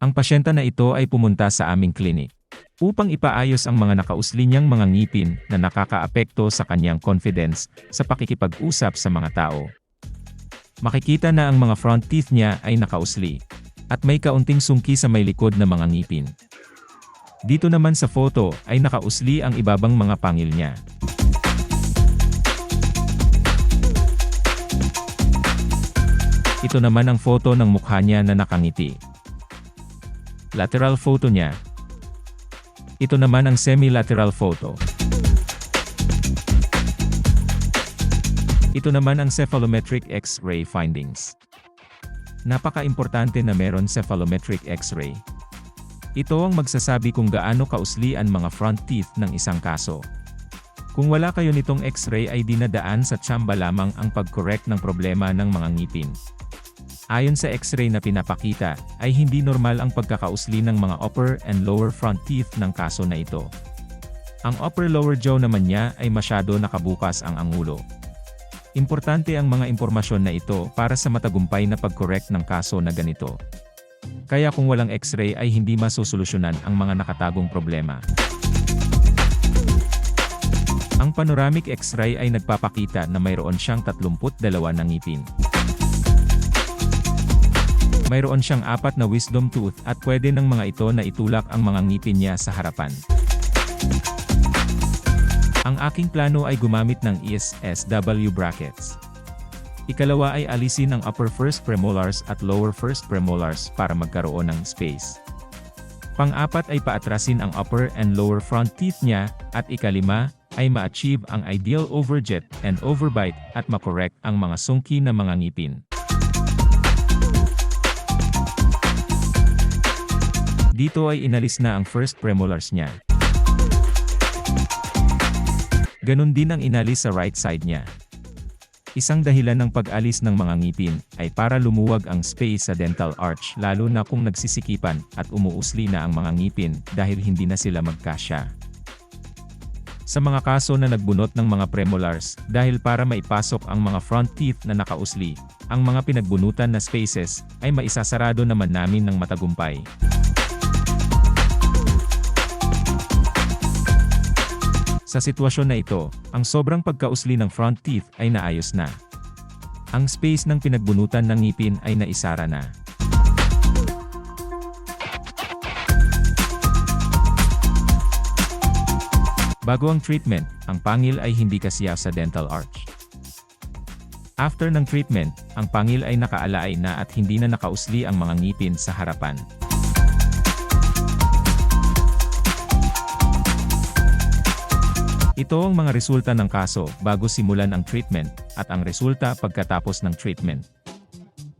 Ang pasyente na ito ay pumunta sa aming klinik upang ipaayos ang mga nakausli niyang mga ngipin na nakakaapekto sa kanyang confidence sa pakikipag-usap sa mga tao. Makikita na ang mga front teeth niya ay nakausli at may kaunting sungki sa may likod na mga ngipin. Dito naman sa photo ay nakausli ang ibabang mga pangil niya. Ito naman ang photo ng mukha niya na nakangiti. Lateral photo niya. Ito naman ang semi-lateral photo. Ito naman ang cephalometric X-ray findings. Napaka-importante na meron cephalometric X-ray. Ito ang magsasabi kung gaano kausli ang mga front teeth ng isang kaso. Kung wala kayo nitong X-ray ay dinadaan sa tsamba lamang ang pag-correct ng problema ng mga ngipin. Ayon sa X-ray na pinapakita, ay hindi normal ang pagkakausli ng mga upper and lower front teeth ng kaso na ito. Ang upper lower jaw naman niya ay masyado nakabukas ang angulo. Importante ang mga impormasyon na ito para sa matagumpay na pag-correct ng kaso na ganito. Kaya kung walang X-ray ay hindi masosolusyonan ang mga nakatagong problema. Ang panoramic X-ray ay nagpapakita na mayroon siyang 32 na ngipin. Mayroon siyang 4 na wisdom tooth at pwede ng mga ito na itulak ang mga ngipin niya sa harapan. Ang aking plano ay gumamit ng ESSW brackets. Ikalawa ay alisin ang upper first premolars at lower first premolars para magkaroon ng space. Pang-4 ay paatrasin ang upper and lower front teeth niya, at ikalima ay ma-achieve ang ideal overjet and overbite at makorek ang mga sungki na mga ngipin. Dito ay inalis na ang first premolars niya. Ganon din ang inalis sa right side niya. Isang dahilan ng pag-alis ng mga ngipin ay para lumuwag ang space sa dental arch, lalo na kung nagsisikipan at umuusli na ang mga ngipin dahil hindi na sila magkasya. Sa mga kaso na nagbunot ng mga premolars, dahil para maipasok ang mga front teeth na nakausli, ang mga pinagbunutan na spaces ay maisasarado naman namin ng matagumpay. Sa sitwasyon na ito, ang sobrang pagkausli ng front teeth ay naayos na. Ang space ng pinagbunutan ng ngipin ay naisara na. Bago ang treatment, ang pangil ay hindi kasiya sa dental arch. After ng treatment, ang pangil ay nakaalay na at hindi na nakausli ang mga ngipin sa harapan. Ito ang mga resulta ng kaso bago simulan ang treatment, at ang resulta pagkatapos ng treatment.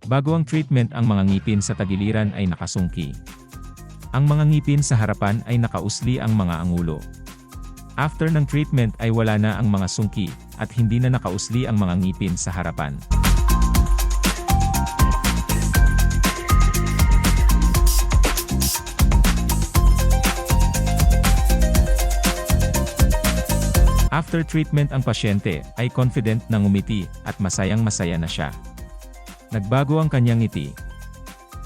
Bago ang treatment, ang mga ngipin sa tagiliran ay nakasungki. Ang mga ngipin sa harapan ay nakausli ang mga angulo. After ng treatment ay wala na ang mga sungki, at hindi na nakausli ang mga ngipin sa harapan. After treatment, ang pasyente ay confident na ngumiti at masayang-masaya na siya. Nagbago ang kanyang ngiti.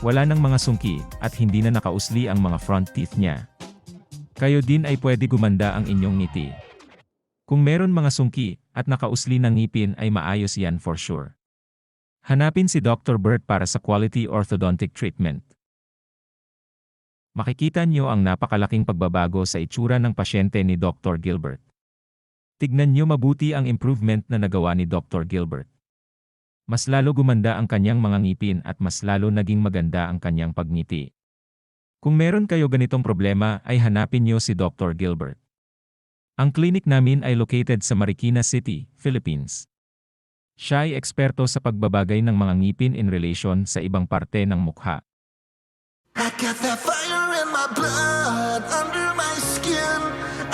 Wala nang mga sungki at hindi na nakausli ang mga front teeth niya. Kayo din ay pwede gumanda ang inyong ngiti. Kung meron mga sungki at nakausli ng ngipin ay maayos yan for sure. Hanapin si Dr. Bert para sa quality orthodontic treatment. Makikita niyo ang napakalaking pagbabago sa itsura ng pasyente ni Dr. Gilbert. Tignan niyo mabuti ang improvement na nagawa ni Dr. Gilbert. Mas lalo gumanda ang kanyang mga ngipin at mas lalo naging maganda ang kanyang pagngiti. Kung meron kayo ganitong problema ay hanapin niyo si Dr. Gilbert. Ang clinic namin ay located sa Marikina City, Philippines. Siya ay eksperto sa pagbabagay ng mga ngipin in relation sa ibang parte ng mukha. I got that fire in my blood, under my skin.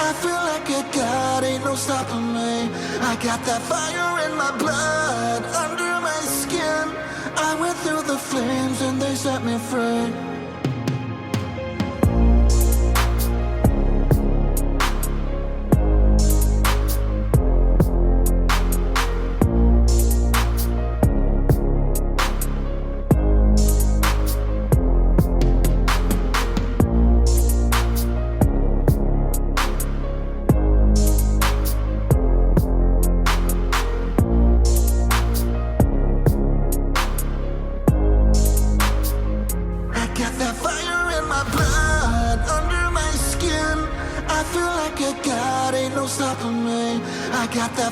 I feel like a god, ain't no stopping me. I got that fire in my blood, under my skin. I went through the flames and they set me free. that fire in my blood, under my skin. I feel like a god, ain't no stopping me. I got that fire.